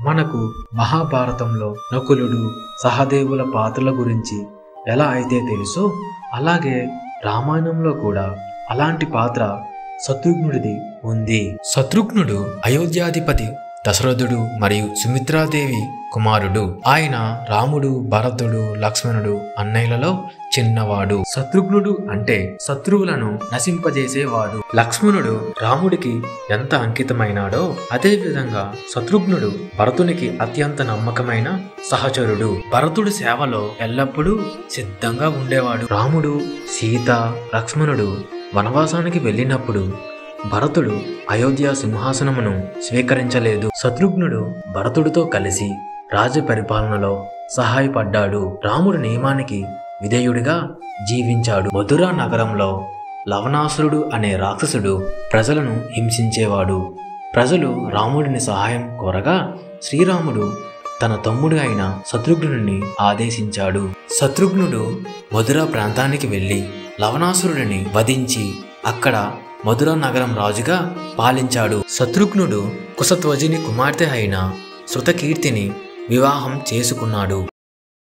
మనకు మహాభారతంలో నకులుడు సహదేవుల పాత్రల గురించి ఎలా అయితే తెలుసో అలాగే రామాయణంలో కూడా అలాంటి పాత్ర శత్రుఘ్నుడిది ఉంది. శత్రుఘ్నుడు అయోధ్యాధిపతి దశరథుడు మరియు సుమిత్రాదేవి కుమారుడు. ఆయన రాముడు, భరతుడు, లక్ష్మణుడు అన్నయ్యలలో చిన్నవాడు. శత్రుఘ్నుడు అంటే శత్రువులను నశింపజేసేవాడు. లక్ష్మణుడు రాముడికి ఎంత అంకితమైనాడో అదే విధంగా శత్రుఘ్నుడు భరతునికి అత్యంత నమ్మకమైన సహచరుడు. భరతుడి సేవలో ఎల్లప్పుడూ సిద్ధంగా ఉండేవాడు. రాముడు, సీత, లక్ష్మణుడు వనవాసానికి వెళ్ళినప్పుడు భరతుడు అయోధ్య సింహాసనమును స్వీకరించలేదు. శత్రుఘ్నుడు భరతుడితో కలిసి రాజ్య పరిపాలనలో సహాయపడ్డాడు. రాముడి నియమానికి విధేయుడిగా జీవించాడు. మధురా నగరంలో లవణాసురుడు అనే రాక్షసుడు ప్రజలను హింసించేవాడు. ప్రజలు రాముడిని సహాయం కోరగా శ్రీరాముడు తన తమ్ముడు అయిన శత్రుఘ్నుడిని ఆదేశించాడు. శత్రుఘ్నుడు మధుర ప్రాంతానికి వెళ్లి లవణాసురుడిని వధించి అక్కడ మధుర నగరం రాజుగా పాలించాడు. శత్రుఘ్నుడు కుశధ్వజుని కుమార్తె అయిన శృతకీర్తిని వివాహం చేసుకున్నాడు.